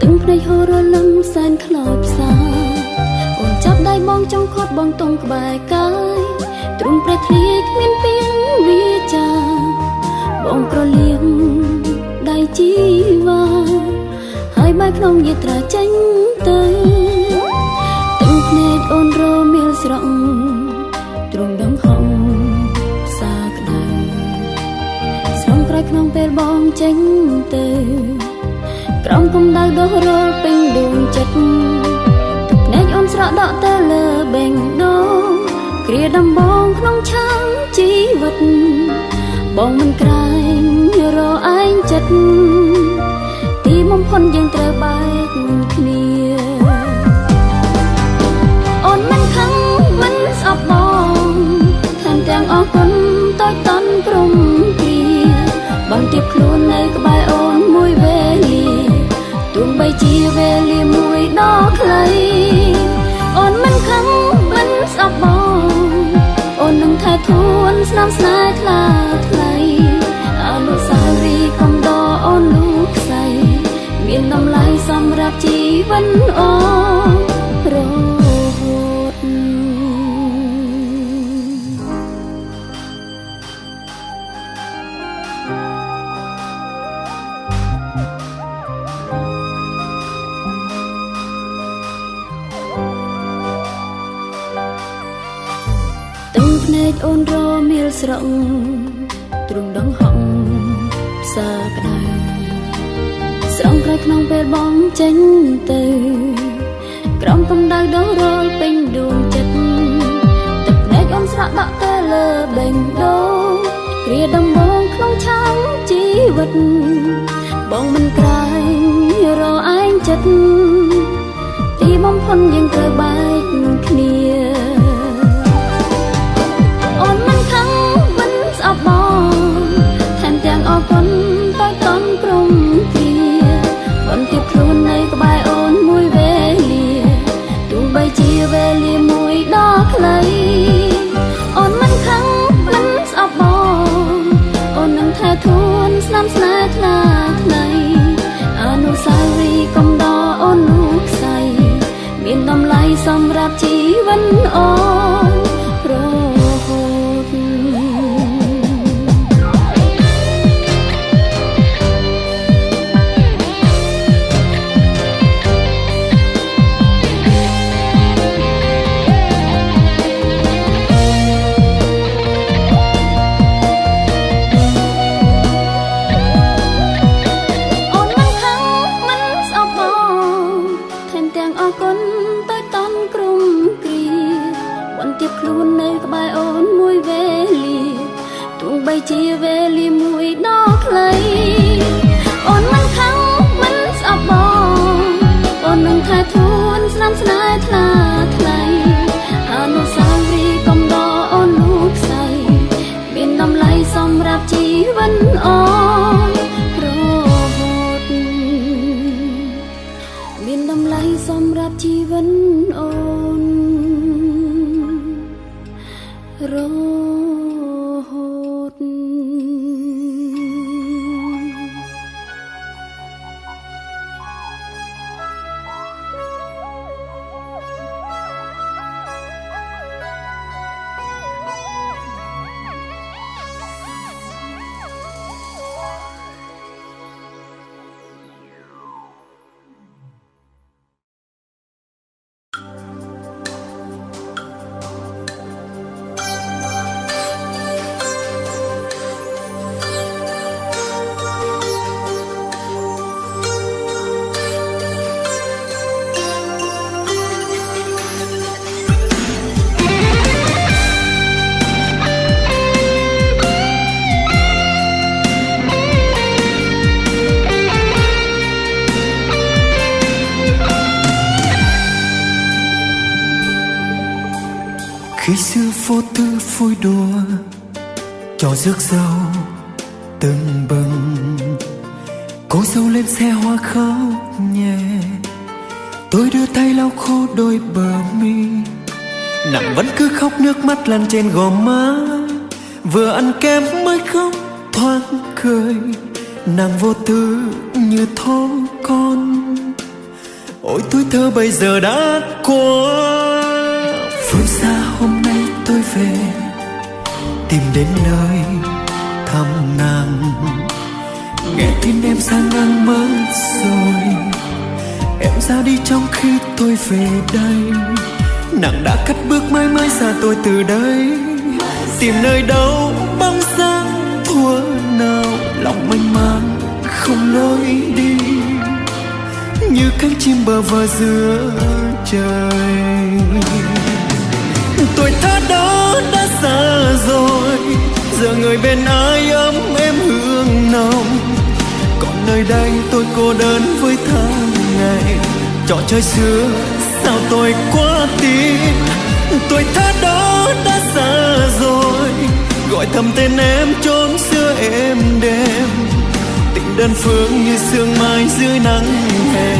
ตึงในโฮโรลมแสนคลอบสาโอนจับได้มองจ้องคดบองตรงกบายกายตรงประเทศเมียนเปียงวิจาบองกระเลียงได้จีวาหายใบพนองยีตราจังเตยตึงในโอนโรมิลสรองตรงดงห้องสากไดสรองไกรขนองเปลบองจังเตยกรองกุมดาวดอกโรลเป็นดวงจัดตึกในโอนสระดอกเตลเบ่งดองเกลียดำบองขนองช้างจีวัดบองมันไกลรอไอ้จัดตีมงคลยังเตะใบเคลียอ่อนมันขังมันสับบองแทนแตงออกคนต้อยตันกรุงเกียบังเก็บครูในกบายอ่อนมวยเวลีตุงใบจีเวลีมวยดอกไหลอ่อนมันขังมันสับบองอ่อนนังแททวนสนามสนายคลาไกลอนุสาวรีย์คำดออ่อนลูกใสเมียนน้ำไหลสำหรับจีวันอ่อนโรดตึงเพนจโอนโรมิลสรองตรงดองห้องสากไดสรองไกรขนองเปลบองเจงเตยกรองกำดาวดอกโรลเป็นดวงจัดตึกในโอนสระดอกเตลเบ่งดองเกลียดำบองขนองช้างจีวัดบองมันไกลรอไอ้จัดตีมงคลยังเตะใบเคลียอ่อนมันขังมันสับบองแทนแตงออกคนต้อยต้นกรุงเกียบนติดครูในกบายอ่อนมวยเวลีตุงใบจีเวลีมวยดอกไหลอ่อนมันขังมันสับบองอ่อนนังแททวนสนามสนายคลาไกลอนุสาวรีย์กำดออ่อนลูกใสเมียนน้ำไหลสำหรับจีวันอ่อนโรดอ่อนมันขังมันสับบองแทนแตงออกคนต้อยต้นกรุงเกลียวันเตียบครูในกบายอ่อนมวยเวลีตุงใบจีเวลีมวยดอกไหลอ่อนมันขังมันสับบองอ่อนนังแททวนสนามสนายคลาไกลอนุสาวรีย์กำดออ่อนลูกใสเมียนน้ำไหลสำหรับจีวันอ่อนโรดเมียนน้ำไหลสำหรับจีวันอ่อนโรด Khi xưa vô tư vui đùa trò rước dâu từng bừng, cô dâu lên xe hoa khóc nhẹ, tôi đưa tay lau khô đôi bờ mi. Nàng vẫn cứ khóc nước mắt lăn trên gò má, vừa ăn kem mới khóc thoáng cười. Nàng vô tư như thó con, thơ bây giờ đã qua. Phương xa hôm nay tôi về tìm đến nơi thăm nàng, nghe tin em sang ngang mất rồi. Em ra đi trong khi tôi về đây, nàng đã cất bước mãi mãi xa tôi từ đây. Tìm nơi đâu bóng dáng thuở nào, lòng mênh mang không lối đi, như cánh chim bơ vơ giữa trời. Tuổi thơ đó đã xa rồi, giờ người bên ai ấm em hương nồng. Còn nơi đây tôi cô đơn với tháng ngày, trò chơi xưa sao tôi quá tin. Tuổi thơ đó đã xa rồi, gọi thầm tên em chốn xưa êm đềm. Tình đơn phương như sương mai dưới nắng hè,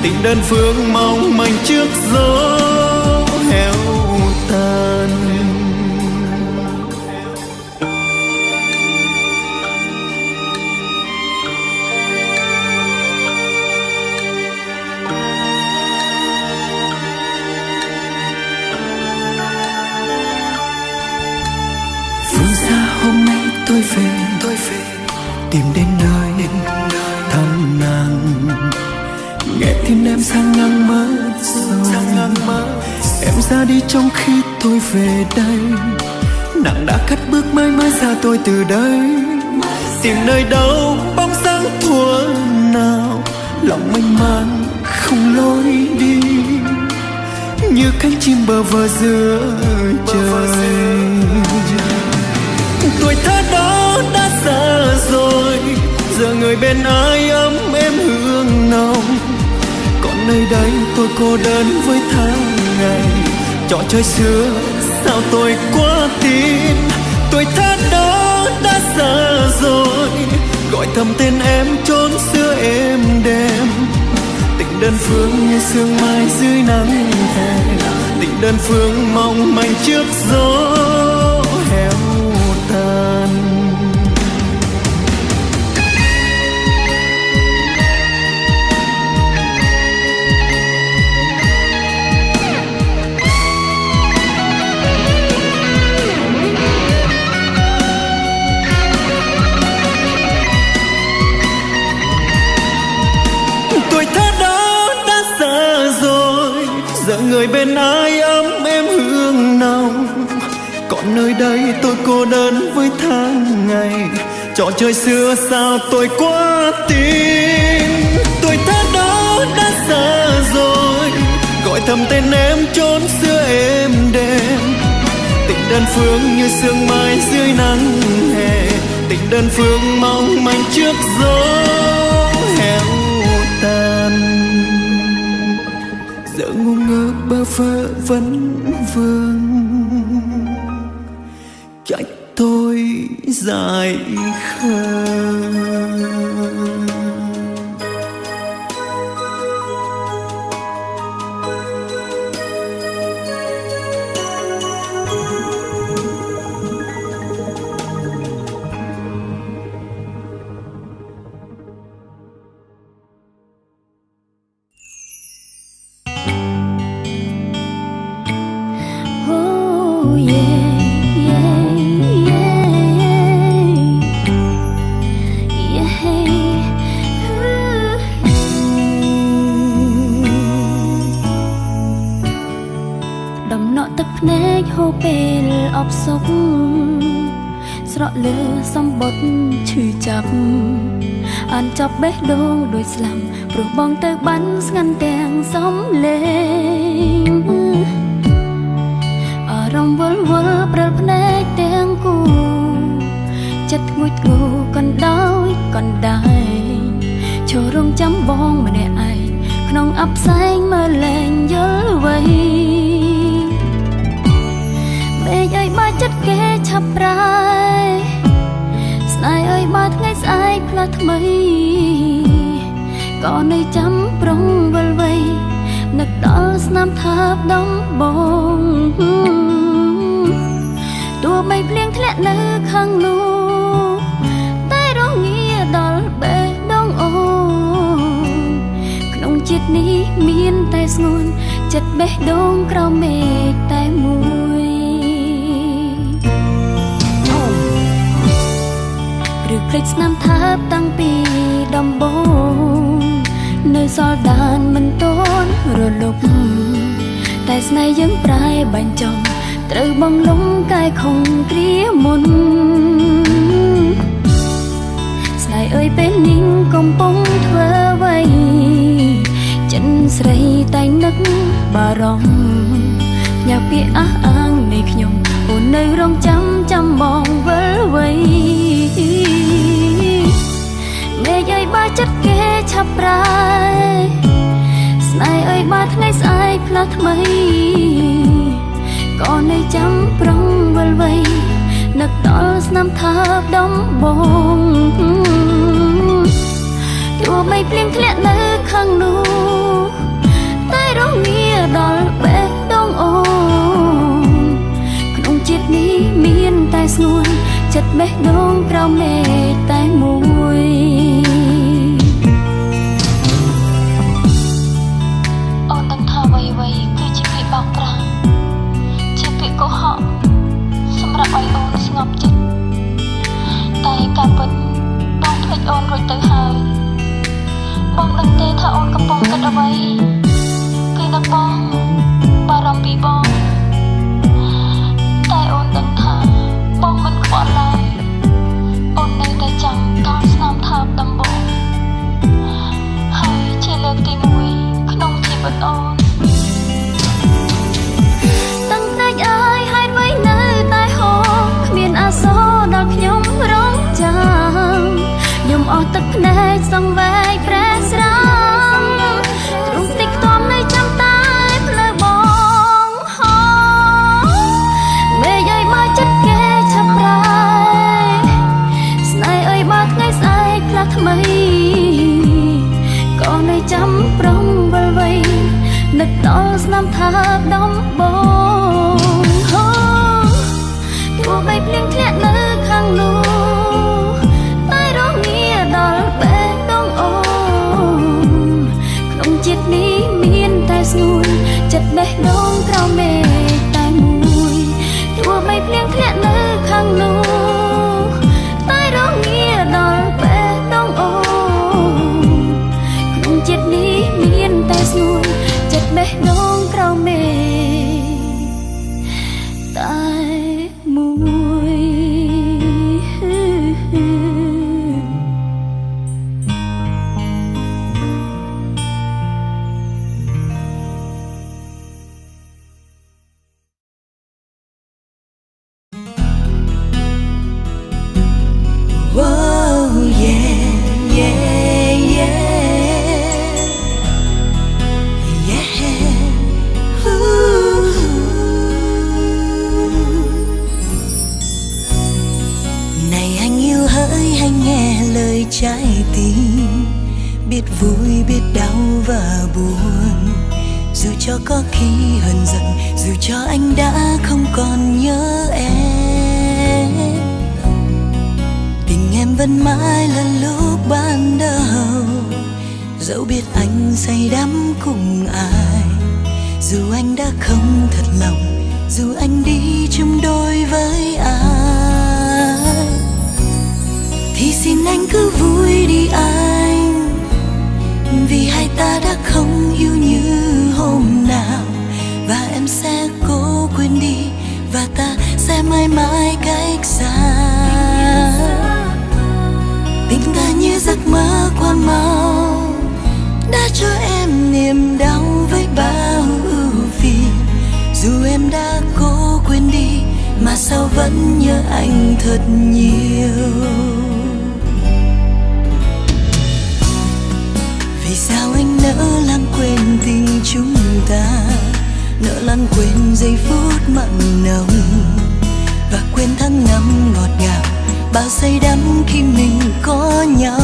tình đơn phương mong manh trước gió heo tan. Phương xa hôm nay tôi về tìm đến nơi thăm nàng, nghe tin em sang ngang mất rồi. Em ra đi trong khi tôi về đây, nàng đã cất bước mãi mãi xa tôi từ đây. Tìm nơi đâu bóng dáng thuở nào, lòng mênh mang không lối đi, như cánh chim bơ vơ giữa trời. Tuổi thơ đó đã xa rồi, giờ người bên ai ấm em hương nồng. Còn nơi đây tôi cô đơn với tháng ngày, trò chơi xưa sao tôi quá tin. Tuổi thơ đó đã xa rồi, gọi thầm tên em chốn xưa êm đềm. Tình đơn phương như sương mai dưới nắng hè, tình đơn phương mong manh trước gió heo tan. Tuổi thơ đó đã xa rồi, giờ người bên ai ấm em hương nồng. Còn nơi đây tôi cô đơn với tháng ngày, trò chơi xưa sao tôi quá tin. Tuổi thơ đó đã xa rồi, gọi thầm tên em chốn xưa êm đềm. Tình đơn phương như sương mai dưới nắng hè, tình đơn phương mong manh trước gió heo tan. Giờ ngu ngơ bơ vơ vẫn vương, trách tôi dại khờ. Oh yeah, yeah, yeah, yeah. Đầm nọ tập nét hô bê ọp sốc,ស្រក់លើសំបុតឈឺចាប់អានចាប់បេះដូងដោយស្លាប់ព្រោះបងទៅបានស្ងាត់ទាំងសំលេងអារម្មណ៍វល់វល់ព្រិលភ្នែកទាំងគូចិត្តងួចគូកណ្ដោយកណ្ដាយឈររងចាំបងម្នាក់ឯងក្នុងអបផ្សែងមើលលែងយល់វ័យមេឃអើយបាចិត្តគេឆាប់ប្រែស្នេហ៍អើយបាថ្ងៃស្អែកផ្លាស់ថ្មីក៏នៅចាំប្រុងវិលវ័យនឹកដល់ស្នាមថាបដំបងទោះបីភ្លៀងធ្លាក់នៅខាងនោះតែរងាដល់បេះដូងអូនក្នុងចិត្ត ចិត្តនេះមានតែស្ងួនចិត្តបេះដូងក្រោមមេឃតែមួយឬភ្លេចស្នាមថើបតាំងពីដំបូងនៅសល់ដានមិនតន់រលប់តែស្នេហ៍យើងប្រែបាញ់ចំត្រូវបងលំកាយខំគ្រាមុនស្នេហ៍អើយពេលនេះកំពុងធ្វើអ្វីចិនស្រីតែងនឹកបារម្ភញ៉ាពាក្យអះអាងនៃខ្ញុំអូននៅរងចាំបងវិលវ័យមេឃអើយបើចិត្តគេឆាប់ប្រែស្នេហ៍អើយបើថ្ងៃស្អែកផ្លាស់ថ្មីក៏នៅចាំប្រុងវិលវ័យនឹកដល់ស្នាមថើបដំបងទោះបីភ្លៀងធ្លាក់នៅខាងនោះតែរងាដល់បេះដូងអូនក្នុងចិត្តនេះមានតែស្ងួនចិត្តបេះដូងក្រោមមេឃតែមួយអូនដឹងថាអ្វីគឺជាពាក្យបោកប្រាស់ជាពាក្យកុហកសម្រាប់ឲ្យអូនស្ងប់ចិត្តតែការពិតបងភ្លេចអូនរួចទៅហើយបងដឹងទេថាអូនកំពុងគិតអ្វីគឺនឹកបងបារម្ភពីបងតែអូនដឹងថាបងមិនខ្វល់ឡើយអូននៅតែចាំដល់ស្នាមថើបដំបូងហើយជាលើកទី1ក្នុងជីវិតអូនតាំងតែអើយហេតុអ្វីនៅតែហូរគ្មានអាសូរដល់ខ្ញុំរងចាំខ្ញុំអស់ទឹកភ្នែកសង្វេគប្រែស្រាំទ្រង់តិចខ្ទាំនៅចាំតែផ្លូវបងហោមេឃអើយបើចិត្តគេឆាប់ប្រែស្នេហ៍អើយបើថ្ងៃស្អែកផ្លាស់ថ្មីក៏នៅចាំប្រុងវិលវ័យនឹកដល់ស្នាមថើបដំបងហោទោះបីភ្លៀងធ្លាក់នៅខាងនោះតែរងាដល់បេះដូងអូនក្នុងចិត្តនេះមានតែស្ងួនចិត្តបេះដូងក្រោមមេឃតែមួយទោះបីភ្លៀងធ្លាក់នៅខាងនោះតែរងាដល់បេះដូងអូនក្នុងចិត្តនេះមានតែស្ងួនចិត្តបេះដូងក្រោមមេឃតែមួយtrái tim biết vui biết đau và buồn dù cho có khi hờn giận dù cho anh đã không còn nhớ em tình em vẫn mãi là lúc ban đầu dẫu biết anh say đắm cùng ai dù anh đã không thật lòng dù anh đi chung đôi với ai thì xin anh cứ vui đi anh vì hai ta đã không yêu như hôm nào và em sẽ cố quên đi và ta sẽ mãi mãi cách xa tình ta như giấc mơ qua mau đã cho em niềm đau với bao ưu phiền dù em đã cố quên đi mà sao vẫn nhớ anh thật nhiều. Vì sao anh nỡ lãng quên tình chúng ta, nỡ lãng quên giây phút mặn nồng và quên tháng năm ngọt ngào bao say đắm khi mình có nhau.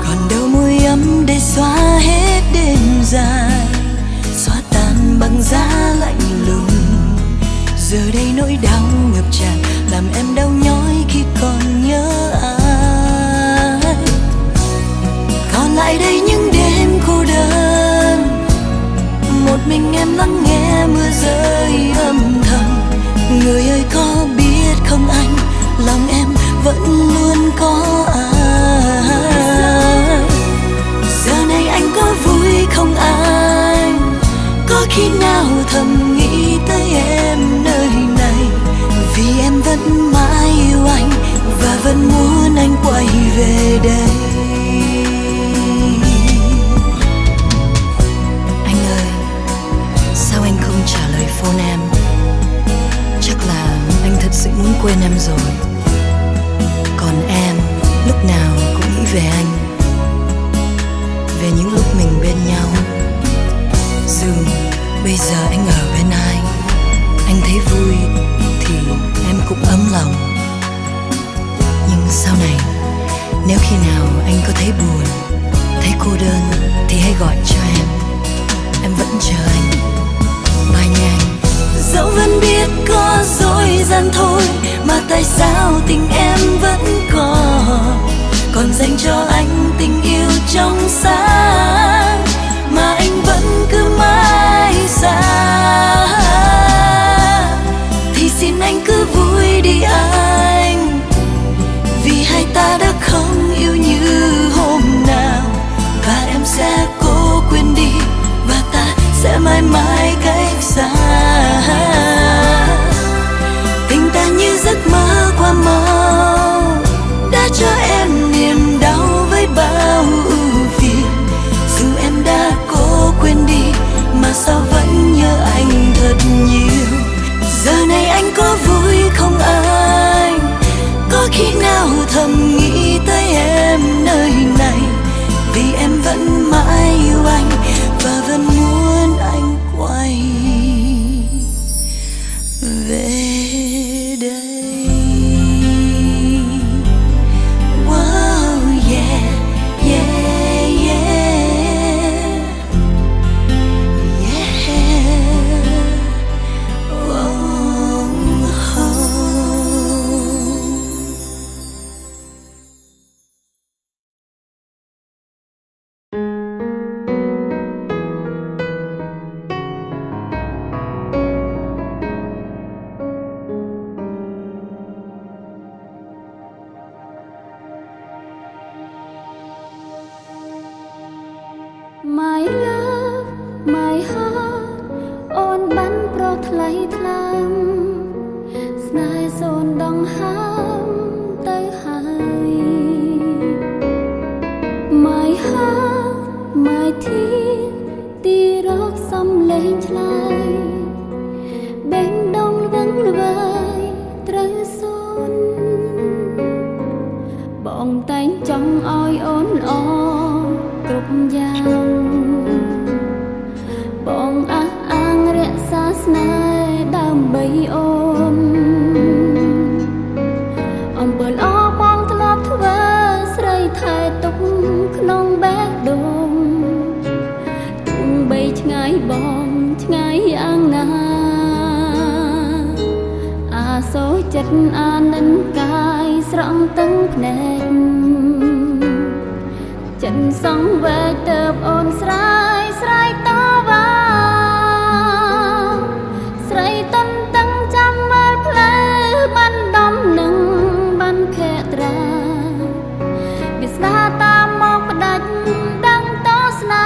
Còn đâu môi ấm để xóa hết đêm dài, xóa tan băng giá lạnh lùng. Giờ đây nỗi đau ngập tràn làm em đau nhói khi còn nhớ ai. Còn lại tại đây những đêm cô đơn, một mình em lắng nghe mưa rơi âm thầm. Người ơi có biết không anh, lòng em vẫn luôn có ai. Giờ này anh có vui không anh, có khi nào thầm nghĩ tới em nơi này, vì em vẫn mãi yêu anh và vẫn muốn anh quay về đây. Anh ơi, sao anh không trả lời phone em? Chắc là anh thật sự muốn quên em rồi. Còn em lúc nào cũng nghĩ về anh, về những lúc mình bên nhau. Dù bây giờ anh ở bên ai, anh thấy vui thì em cũng ấm lòng. Nhưng sau này, nếu khi nào anh có thấy buồn, thấy cô đơn thì hãy gọi cho em vẫn chờ anh. Bye nha anh. Dẫu vẫn biết có dối gian thôi, mà tại sao tình em vẫn còn dành cho anh tình yêu trong sáng, mà anh vẫn cứ mãi xa. Thì xin anh cứ vui đi anh, vì hai ta đã không yêu như hôm nào. Và em sẽ cố quên đi, và ta sẽ mãi mãi cách xa. Tình ta như giấc mơ qua mau, đã cho em niềm đau với bao ưu phiền. Dù em đã cố quên đi, mà sao vẫn nhớ anh thật nhiều. Giờ này anh có vui không anh, có khi nào thầm nghĩ tới em nơi này, vì em vẫn mãi yêu anh và vẫn muốn anh quay về đây. Wow, yeah, yeah, yeah, yeah. Oh, oh. My love my heart អូនបានប្រថ្លៃថ្លាមស្នេហ៍សូនដងហើមទៅហើយ My heart my tear ទីរកសំឡេងឆ្លើយបេះដូងវឹងល្វើយត្រូវសូនបងតែងចង់ឲ្យអូនល្អគ្រប់យ៉ាងបងអះអាងរក្សាស្នេហ៍ដើម្បីអូនអំពើល្អបងធ្លាប់ធ្វើស្រីថែទុកក្នុងបេះដូងទោះបីឆ្ងាយបងឆ្ងាយយ៉ាងណាអាសូរចិត្តអានិនកាយស្រង់ទាំងភ្នែកចិនសងវែកទៅអូនស្រាយស្រ័យតវ៉ាស្រីតន់តឹងចាំមើលផ្លូវបានដំនឹងបានភក្ត្រាវាស្ដាតាមមកផ្ដាច់ដឹងតស្នា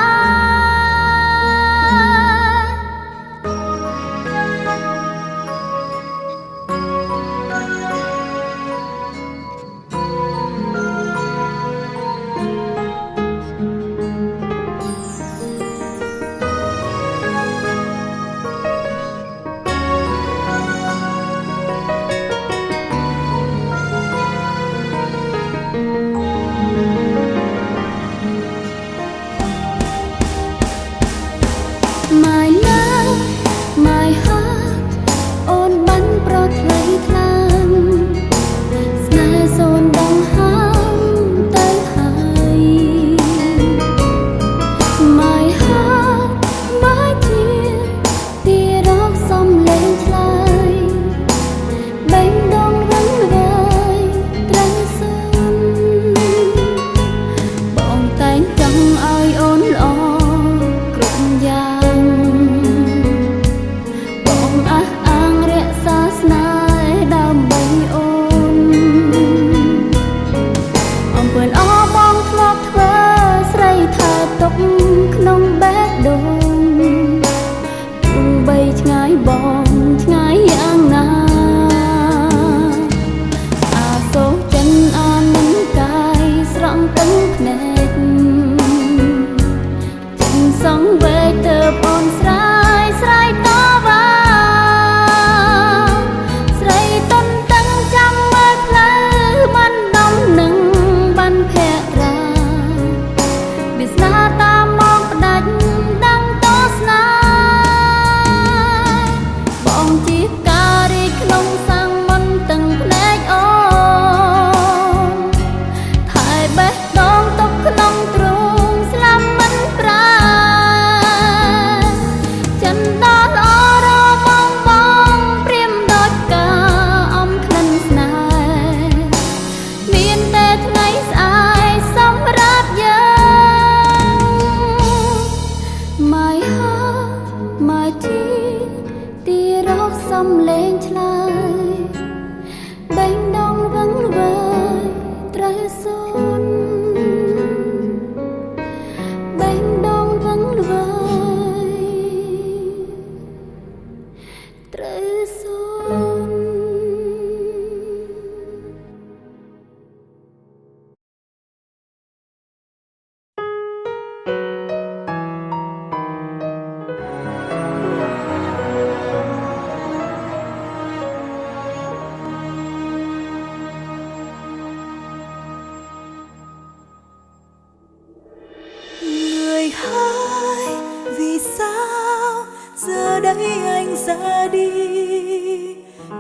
đây anh ra đi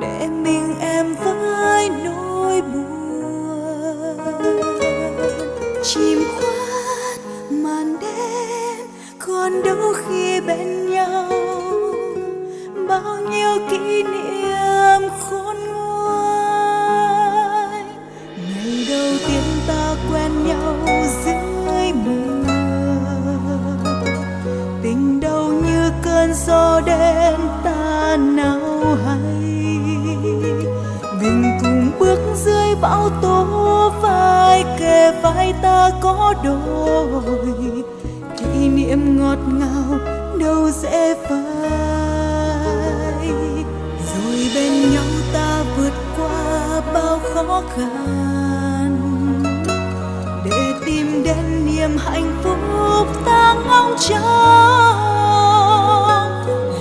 để mình em với nỗi buồn. Chìm khuất màn đêm còn đâu khi bên nhau, bao nhiêu kỷ niệm khôn nguôi. Ngày đầu tiên ta quen nhau dưới mưa, tình đâu như cơn gió đến ta nào hay. Mình cùng bước dưới bão tố, vai kề vai ta có đôi. Kỷ niệm ngọt ngào đâu dễ phai, rồi bên nhau ta vượt qua bao khó khăn để tìm đến niềm hạnh phúc ta ngóng trông.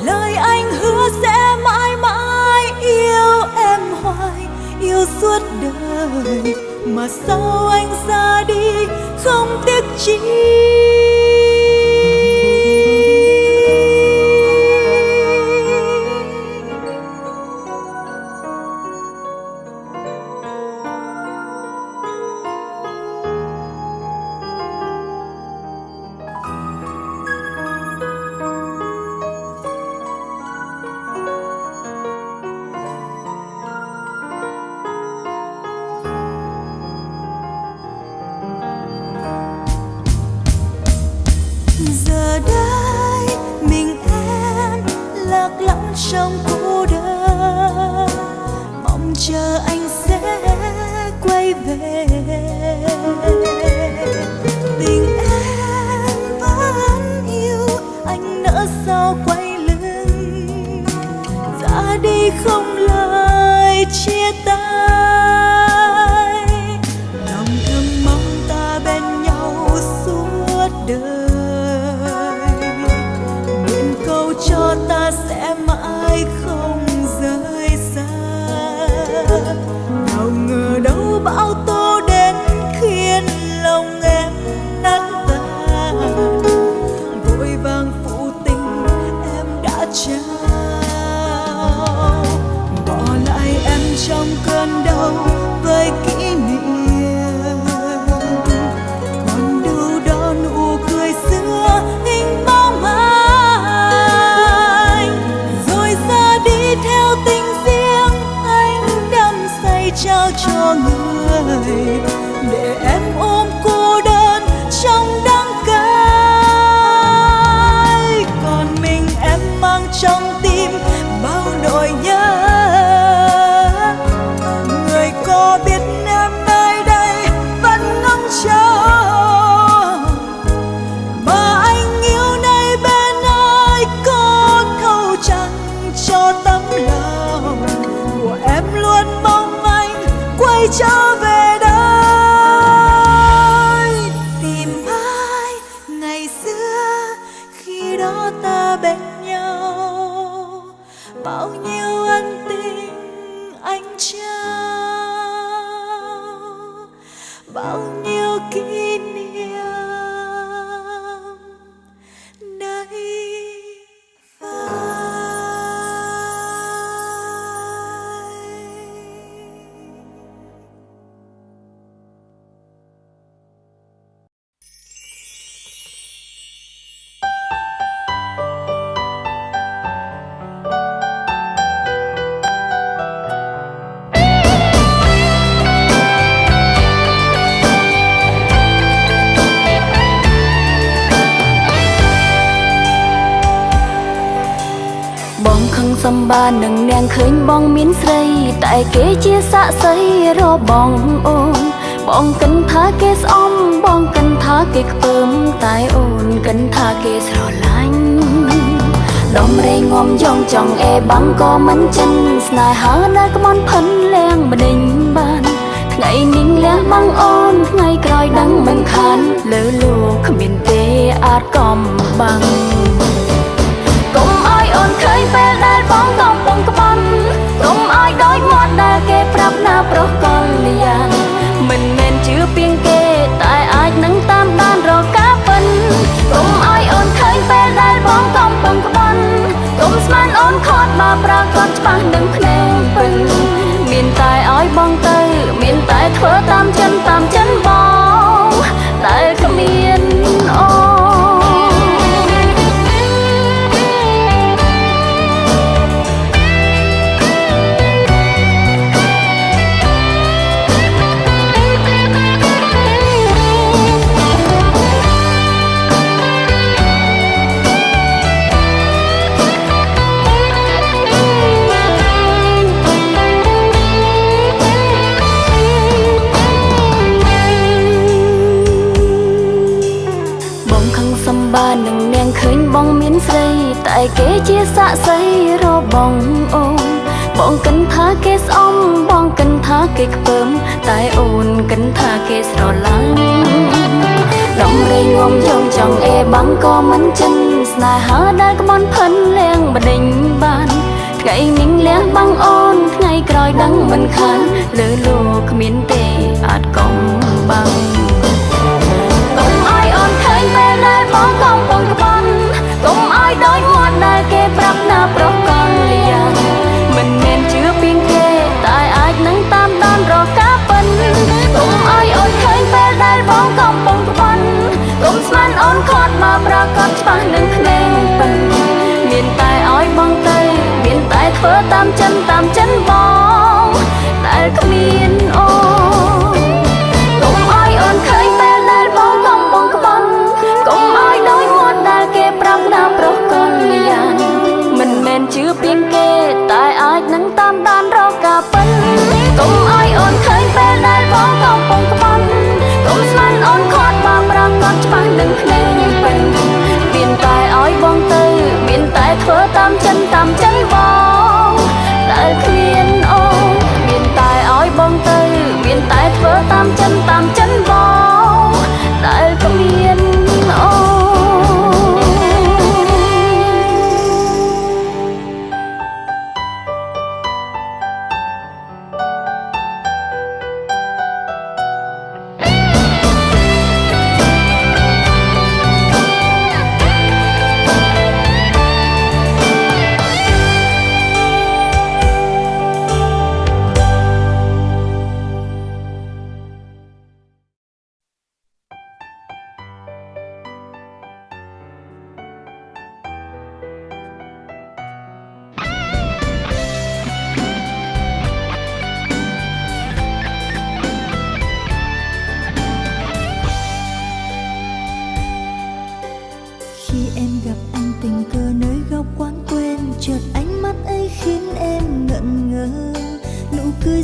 Lời anh hứa sẽ mãi mãi yêu em hoài, yêu suốt đời, mà sao anh ra đi không tiếc chi. Giờ đây mình em lạc lõng trong cô đơn, mong chờ anh sẽ quay về. Tình em vẫn yêu anh, nỡ sao quay lưng ra đi không lời chia tay. Lòng thầm mong ta bên nhau suốt đời, cho ta sẽ mãi không rời xa. Nào ngờ đâu bão tố đến khiến lòng em nát tan, vội vàng phụ tình em đã trao, bỏ lại em trong cơn đau với kỷ niệm. Còn đâu đó nụ cười xưa hình bóng theo tình riêng anh đắm say trao cho người, để em ôm cô đơn trong đắng cay. Còn mình em mang trong tim bao nỗi nhớ. Người có biết em nơi đây vẫn ngóng trông, mà anh yêu nơi bên ơi có thấu chẳng cho tấm lòng của em luôn mong anh quay trở về đây. Tìm ai ngày xưa khi đó ta bên nhau, bao nhiêu ân tình anh trao, bao nhiêu kỷ niệm nay phai. Sầm ba nâng nàng khơi bong miến srei, tại kế chia xa xây ro bong ôn. Bong cần tha kế xóm, bong cần tha kế cơm tại ôn, cần tha kế sro lạnh. Đom rây ngom dòng chồng e băng có mắn chân, snai há na có món phấn leng mà đình bàn. Ngày ninh leng băng ôn, ngày còi đắng mình khán, lỡ lùa khả miền tê át còm bằng. Cùng ai ôn khơi về đai bóng gom bông cơ bắn, cùng ai đói mọt đa kê prap na pro con lian. Mình men chưa biên kê, tại ai nắng tam đan rồi cá phân. Cùng ai ôn khơi về đai bóng gom bông cơ bắn, cùng bà nâng nang khơi bong miến dây tại kế chia xạ dây ro bong ôm bong cần tha kế xóm bong cần tha kế bơm tại ôn cần tha kế sò lăng đom rây ngom trong trong e băng co mắn chân sna há đai có món phấn leng bà đình bàn ngày mình leng băng ôn ngày còi đắng mình khăn lỡ lô miến tê ạt công băng cùng ai ôn khơi về đây bỏ công bông con cùng ai đói ngoan đây kê bắp na pro con liền mình nên chưa pin kê tại ai nắng tam đan rồi cá bần cùng ai ôn khơi về đây bỏ công bông con cùng sman ôn khót mà pra con pa nâng neng bần miền tai ói bong tây miền tai thở tam chân bong tại miền ô cùng ai ôn khơi về đây bỏ công bông con cùng ai đói ngoan đây kê bắp na pro con liền mình men chưa pin kê tại ai nắng tam đan rồi cá bần cùng ai ôn khơi về đây bỏ công bông con cùng sman ôn khót mà pra con pa nâng neng bần miền tai ói bong tây miền tai thở tam chân bong tại miền ô miền tai ói bong tây miền tai thở tam chân bong tại miền ô.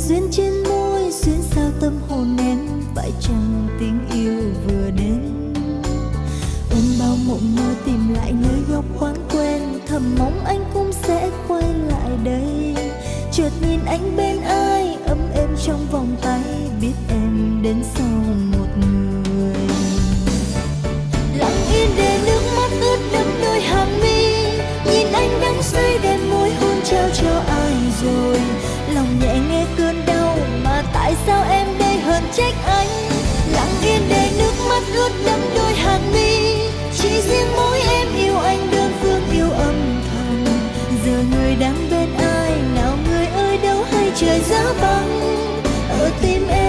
Duyên trên môi xuyên sao tâm hồn em phải chăng tiếng yêu vừa đến ôm bao mộng mơ tìm lại nơi góc quán quen thầm mong anh cũng sẽ quay lại đây chợt nhìn anh bên ai ấm êm trong vòng tay biết em đến sau một người lặng yên để nước mắt ướt đẫm đôi hàng mi nhìn anh đang say đem môi hôn trao cho ai rồi lòng nhẹ nghe cơn đau mà tại sao em đây hờn trách anh lặng yên để nước mắt ướt đẫm đôi hàng mi chỉ riêng mỗi em yêu anh đơn phương yêu âm thầm giờ người đang bên ai nào người ơi đâu hay trời giá băng ở tim em.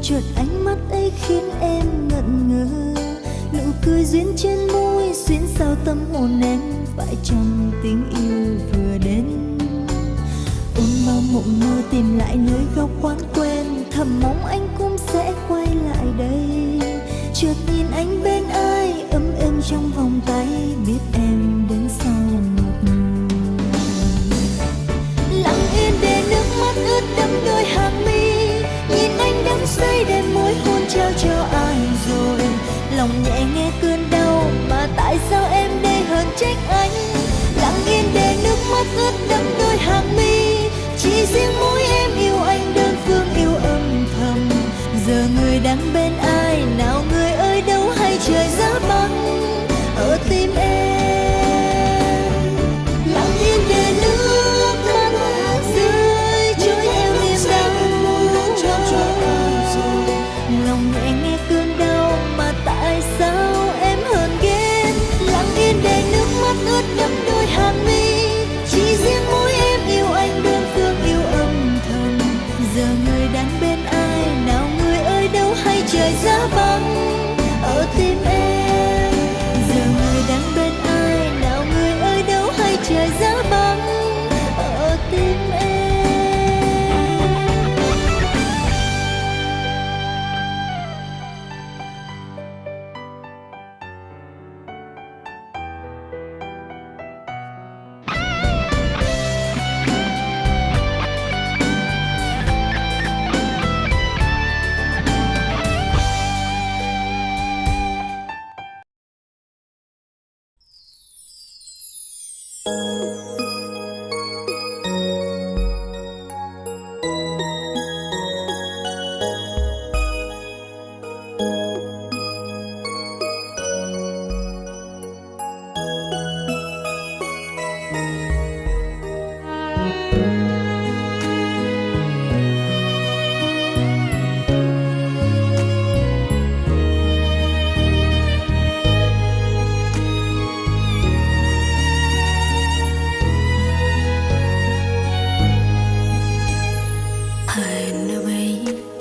Chợt ánh mắt ấy khiến em ngẩn ngơ nụ cười duyên trên môi xuyên sao tâm hồn em phải chăng tiếng yêu vừa đến ôm bao mộng mơ tìm lại nơi góc quán quen thầm mong anh cũng sẽ quay lại đây chợt nhìn anh bên ai ấm êm trong vòng tay biết em đến sau một người lặng yên để nước mắt ướt đẫm đôi hàng mi nhìn anh đang say đem môi hôn trao cho ai rồi lòng nhẹ nghe cơn đau mà tại sao em đây hờn trách anh lặng yên để nước mắt ướt đẫm đôi hàng mi chỉ riêng mỗi em yêu anh đơn phương yêu âm thầm giờ người đang bên ai nào người ơi đâu hay trời giá băng ở tim em lặng yên để nước mắt rơi trôi theo niềm đau lòng nhẹ nghe cơn đau mà tại sao em hờn ghen lặng yên để nước mắt ướt đẫm đôi hàng mi chỉ riêng mỗi em yêu anh đơn phương yêu âm thầm giờ người đang bên ai nào người ơi đâu hay trời trời giá băng ở tim em. Giờ người đang bên ai, nào người ơi đâu hay trời giá băng ở tim em.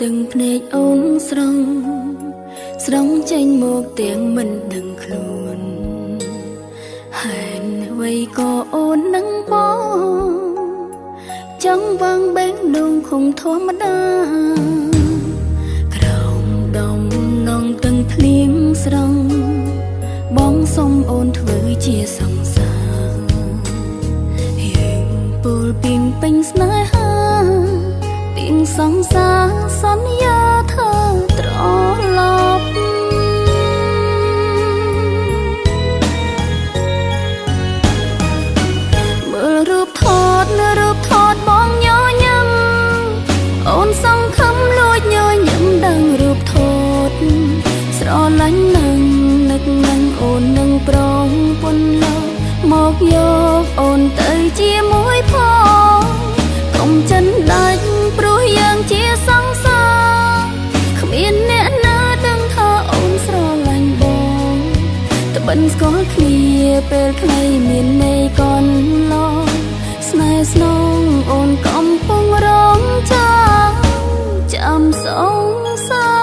từngភ្នែកអូនស្រង់ស្រង់ចេញមកទាំងមិនដឹងខ្លួនហេតុអ្វីក៏អូននឹងបងចង់វាងបេះដូងคงធម្មតាក្រោមដំណងទាំងភ្លៀងស្រង់បងសុំអូនធ្វើជាសង្សារយើងពោលពីងពេញស្នេហាពីងសង្សារសន្យាเธอត្រឡប់មើលរូបថតបងញញឹមអូនសង្ឃឹមលួចញញឹមដឹងរូបថតស្រឡាញ់នឹងនឹកនឹងអូននឹងប្រងពន្លកមកយកអូនទៅជាមួយផងកុំចិនដាច់ព្រោះយើងជាសង្សារគ្មានអ្នកណាដឹងថាអូនស្រឡាញ់បងត្បិនស្គាល់គ្នាពេលខ្លីមានន័យកន្លងស្នេហ៍ស្នងអូនកំពុងរងចាំសង្សារ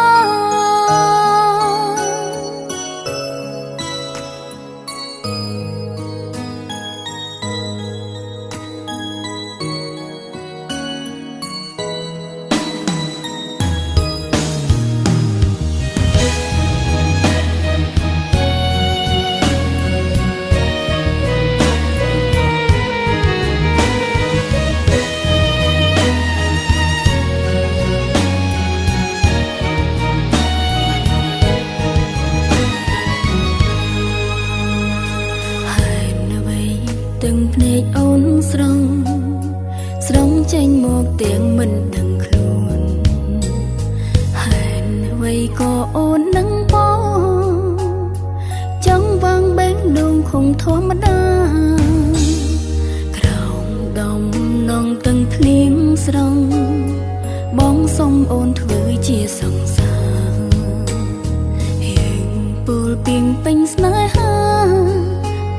từngភ្នែកអូនស្រង់ចេញមកទាំងមិនដឹងខ្លួនហេតុអ្វីក៏អូននឹងបងចង់វាងបេះដូងคงធម្មតាក្រោមដំណងទាំងភ្លៀងស្រង់បងសុំអូនធ្វើជាសង្សារយើងពោលពីងពេញស្នេហា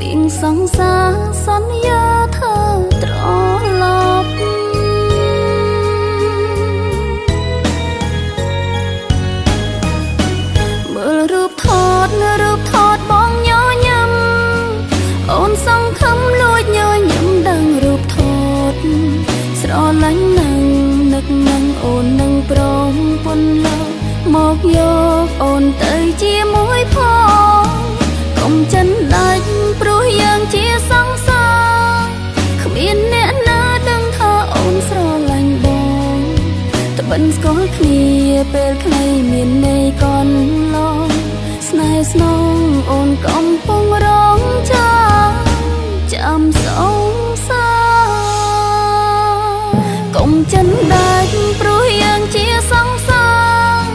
ពីងសង្សារសន្យាเธอត្រឡប់មើលរូបថតបងញញឹមអូនសង្ឃឹមលួចញញឹមដឹងរូបថតស្រឡាញ់នឹងនឹកនឹងអូននឹងប្រងពន្លកមកយកអូនទៅជាមួយផងកុំចិនដាច់ព្រោះយើងជាសង្សារគ្មានអ្នកណាដឹងថាអូនស្រឡាញ់បងត្បិនស្គាល់គ្នាពេលខ្លីមានន័យកន្លងស្នេហ៍ស្នងអូនកំពុងរងចាំសង្សារកុំចិនដាច់ព្រោះយើងជាសង្សារ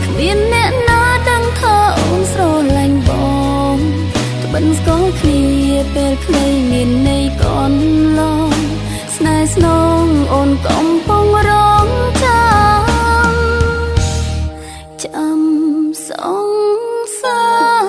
គ្មានអ្នកណាដឹងថាអូនស្រឡាញ់បងត្បិនស្គាល់គ្នាពេលខ្លីមានន័យកន្លងស្នេហ៍ស្នងអូនកំពុងរងចាំសង្សារ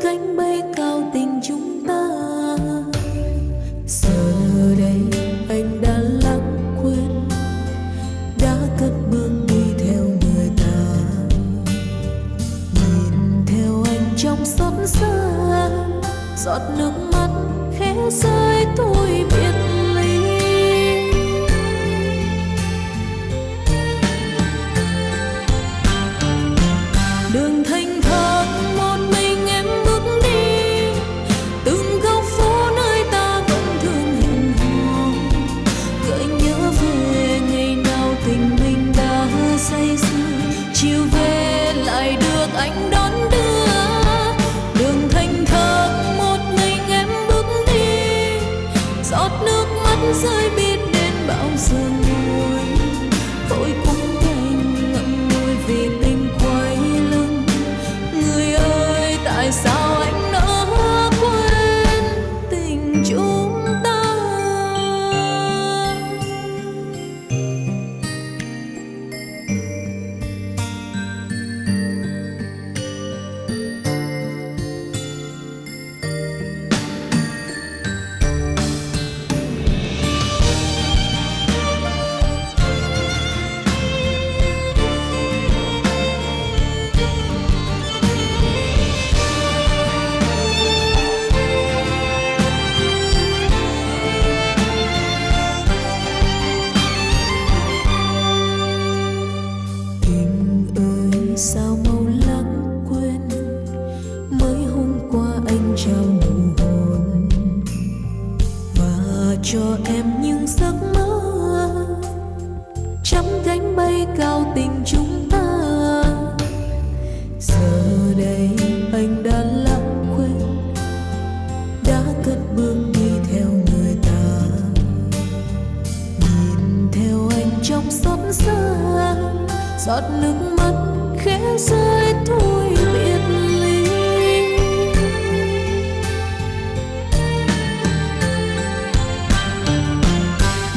cánh bay cao tình chúng ta. Giờ đây anh đã lãng quên, đã cất bước đi theo người ta. Nhìn theo anh trong xót xa, giọt nước mắt khẽ rơi tôi biệt ly. Đường thanh thang một mình em bước đi, từng góc phố nơi ta vẫn thường hẹn hò. Gợi nhớ về ngày nào tình mình đã say sưa, chiều về lại được anh đón đưa. Đường thanh thang một mình em bước đi, giọt nước mắt rơi biết đến bao giờ ngồi. Thôi cũng đành ngậm ngùi vì tình quay lưng. Người ơi tại sao anh nỡ quên tình chúng ta. Sao mau lãng quên, mới hôm qua anh trao nụ hôn và cho em những giấc mơ chắm cánh bay cao tình chúng ta. Giờ đây anh đã lãng quên, đã cất bước đi theo người ta. Nhìn theo anh trong xót xa, giọt nước mắt khẽ rơi thôi biệt ly.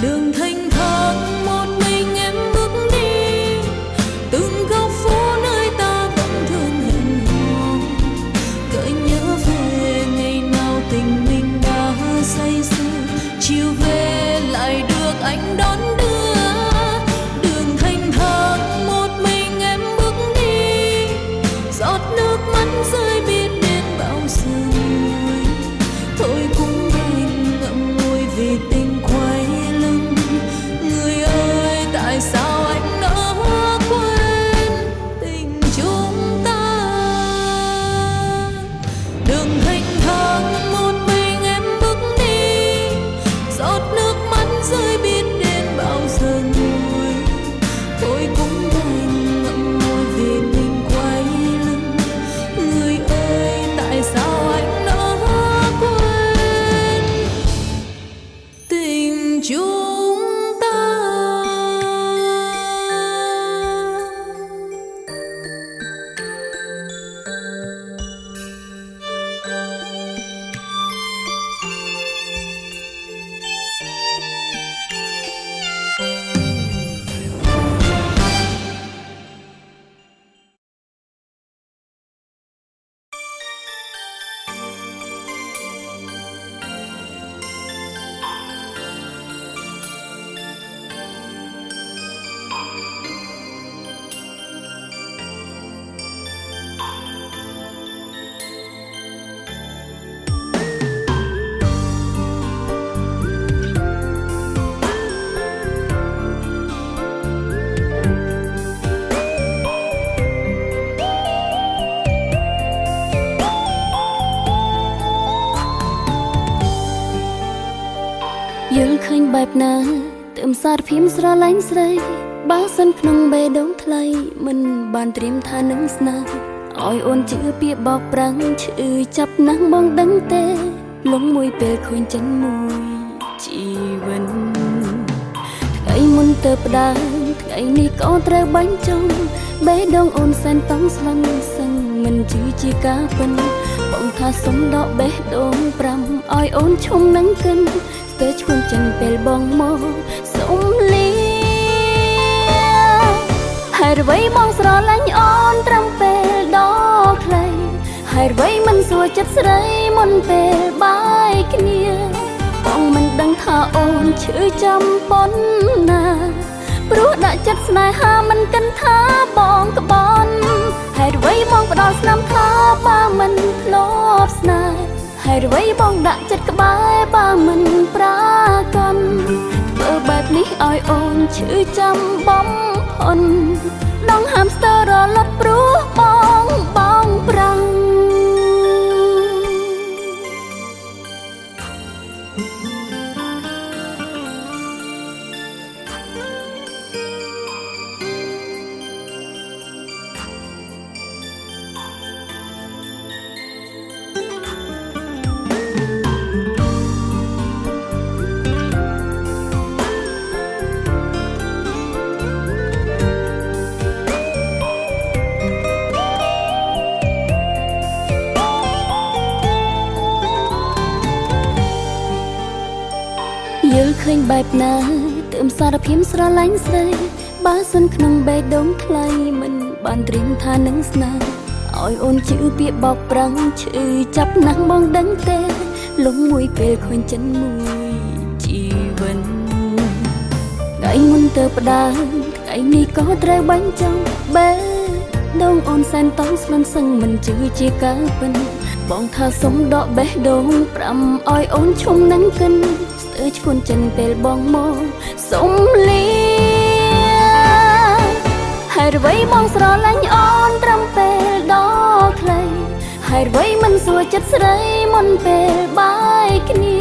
Đường thanh thang một mình em bước đi, từng góc phố nơi ta vẫn thường hẹn hò. Gợi nhớ về ngày nào tình mình đã say sưa, chiều về lại được anh đón đưa. Đường thanh thang một mình em bước đi, giọt nước mắt rơi biết đến bao giờ ngồi. Thôi cũng đành ngậm ngùi vì tình quay lưng. Người ơi tại sao anh nỡ quên tình chúng ta. Đường thanh thang một mình em bước đi, giọt nước mắt rơi biết đến bao giờ ngồi. Thôi cũng đành ngậm ngùi vì tình quay lưng. Người ơi tại sao anh nỡ quên tình chúng ta.យើងឃើញបែបណាទើបសារភៀមស្រឡាញ់ស្រីបើសិនក្នុងបេះដូងថ្លៃមិនបានត្រៀមថានឹងស្នេហ៍ឲ្យអូនជឿពាក្យបោកប្រាំងឈឺចាប់ណាស់បងដឹងទេលងមួយពេលឃើញចិនមួយជីវិតថ្ងៃមុនទៅផ្ដើមថ្ងៃនេះក៏ត្រូវបាញ់ចុងបេះដូងអូនសែនតង់ស្លន់សឹងមិនជឿជាការពិនបងថាសុំដកបេះដូង5ឲ្យអូនឈុំនឹងគិនស្ទើរឈួនចិនពេលបងមកសុំលីហេតុអ្វីបងស្រឡាញ់អូនត្រឹមពេលដ៏ខ្លីហ ហេតុអ្វីមិនសួរចិត្តស្រីមុនពេលបាយគ្នាបងមិនដឹងថាអូនឈឺចាំប៉ុណ្ណាព្រោះដាក់ចិត្តស្នេហាមិនគិតថាបងក្បន់ហេតុអ្វីបងផ្ដោតស្នាមថាបើមិនធ្លាប់ស្នេហ៍ហេតុអ្វីបងដាក់ចិត្តក្បែរបើមិនប្រាកដធ្វើបែបនេះឲ្យអូនឈឺចាំបំផុនដងហាមស្ទ័ររលត់ព្រោះបងប្រាំងយល់ឃើញបែបណាទើបសារភាពស្រឡាញ់ស្រីបើសិនក្នុងបេះដូងថ្លៃមិនបានត្រៀមថានឹងស្នេហ៍ឲ្យអូនជឿពាក្យបោកប្រាំងឈឺចាប់ណាស់បងដឹងទេលំមួយពេលឃើញចិនមួយជីវិតថ្ងៃមុនទៅផ្ដើមថ្ងៃនេះក៏ត្រូវបាញ់ចំបេះដូងអូនសែនតង់ស្លន់សឹងមិនជឿជាការពិនបងថាសុំដកបេះដូងប្រាំឲ្យអូនឈុំនឹងកិនឈួនចិនពេលបងមកសុំលាហេតុអ្វីបងស្រឡាញ់អូនត្រឹមពេលដ៏ខ្លីហេតុអ្វីមិនសួរចិត្តស្រីមុនពេលបាយគ្នា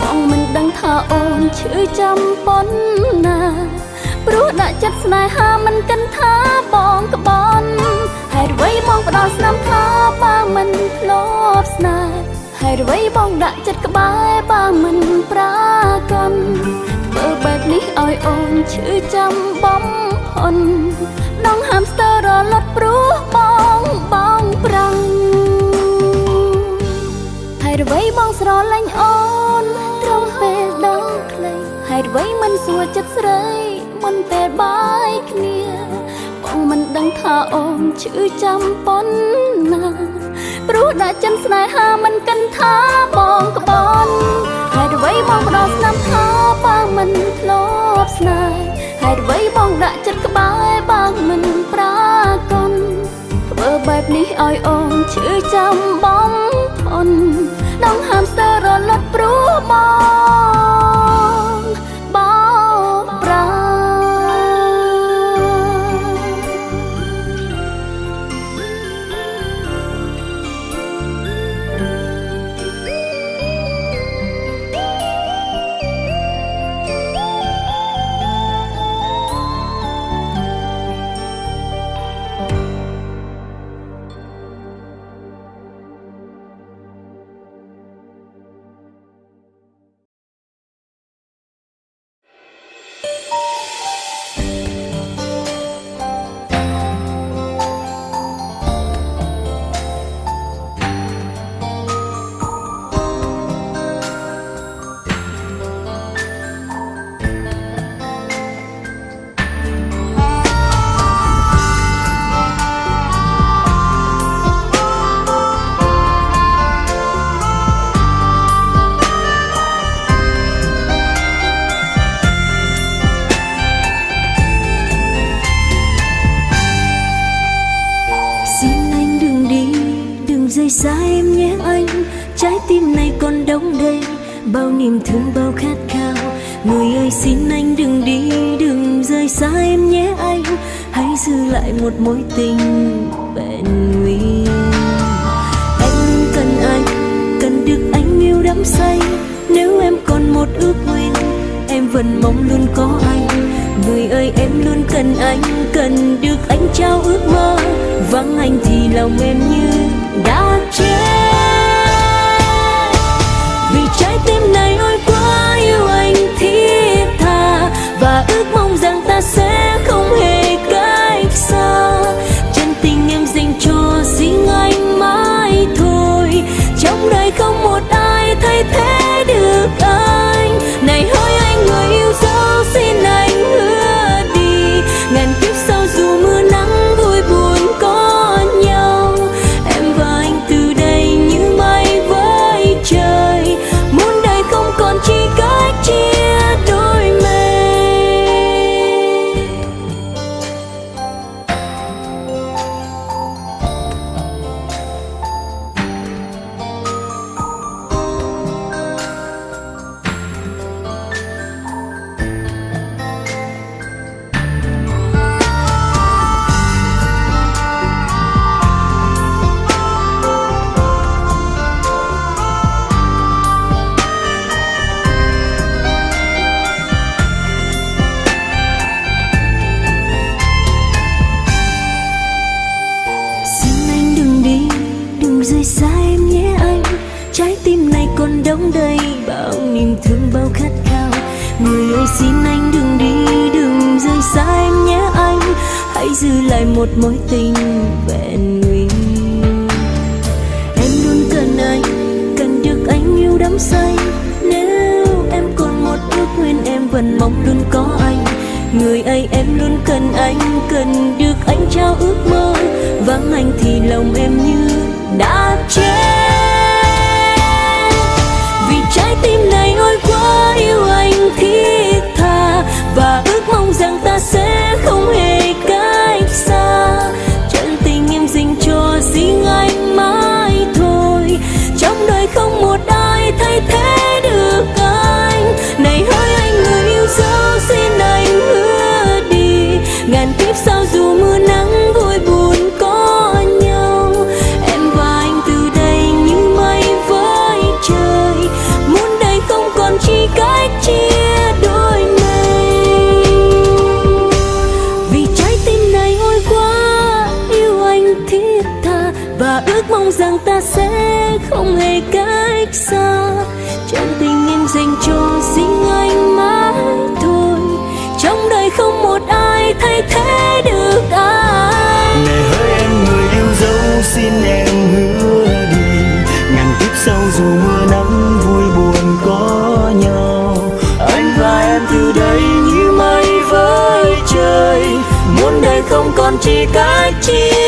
បងមិនដឹងថាអូនឈឺចាំប៉ុណ្ណាព្រោះដាក់ចិត្តស្នេហាមិនគិតថាបងក្បន់ហេតុអ្វីបងផ្ដោតស្នាមថាបើមិនធ្លាប់ស្នេហ៍ហេតុអ្វីបងដាក់ចិត្តក្បែរបើមិនប្រាកដធ្វើបែបនេះឲ្យអូនឈឺចាំបំផុនដងហាមស្ទ័ររលត់ព្រោះបងប្រាំងហេតុអ្វីបងស្រឡាញ់អូនត្រង់ពេលដ៏ខ្លីហេតុអ្វីមិនសួរចិត្តស្រីមុនពេលបាយគ្នាបងមិនដឹងថាអូនឈឺចាំប៉ុណ្ណាព្រោះដាក់ចិនស្នេហាមិនគិតថាបងក្បន់ហេតុអ្វីបងផ្ដោតស្នាមថាបើមិនធ្លាប់ស្នេហ៍ហេតុអ្វីបងដាក់ចិត្តក្បែរបើមិនប្រាកដធ្វើបែបនេះឲ្យអូនឈឺចាំបំផុនដងហាមស្ទ័ររលត់ព្រោះបងប្រាំង rời xa em nhé anh, trái tim này còn đong đầy bao niềm thương bao khát khao. Người ơi xin anh đừng đi, đừng rời xa em nhé anh, hãy giữ lại một mối tình vẹn nguyên. Em cần anh, cần được anh yêu đắm say. Nếu em còn một ước nguyện, em vẫn mong luôn có anh. Người ơi em luôn cần anh, cần được anh trao ước mơ. Vắng anh thì lòng em như đã chết. Vì trái tim này ôi quá yêu anh thiết tha, và ước mong rằng ta sẽ không hề cách xa. Chân tình em dành cho riêng anh mãi thôi, trong đời không một ai thay thế được anh. Này hỡi anh người yêu dấu, xin anh hứa đi, ngàn kiếp sau dù mưa nắng vui buồn có nhau, em và anh từ sống đây bao niềm thương bao khát khao. Người ơi xin anh đừng đi, đừng rời xa em nhé anh, hãy giữ lại một mối tình vẹn nguyên. Em luôn cần anh, cần được anh yêu đắm say. Nếu em còn một ước nguyện em vẫn mong luôn có anh. Người ơi em luôn cần anh, cần được anh trao ước mơ. Vắng anh thì lòng em như đã chết. Vì trái tim này ôi quá yêu anh thiết tha, và ước mong rằng ta sẽ không hề cách xa. Chân tình em dành cho riêng anh mãi thôi, trong đời không một ai thay thế được anh. Này hỡi anh người yêu dấu, xin anh hứa đi, ngàn kiếp sau dù mưa nắng vui buồn có nhau. Em và anh từ đây như mây với trời, muôn đời không còn chi cách chia đôi này. Vì trái tim này ôi quá yêu anh thiết tha, và ước mong rằng ta sẽ không hề cách xa. Chân tình em dành cho riêng anh mãi thôi, trong đời không một ai thay thế được anh. Này hỡi em người yêu dấu, xin em hứa đi, ngàn kiếp sau dù mưa nắng vui buồn có nhau. Anh và em từ đây như mây với trời, muôn đời không còn chi cách chia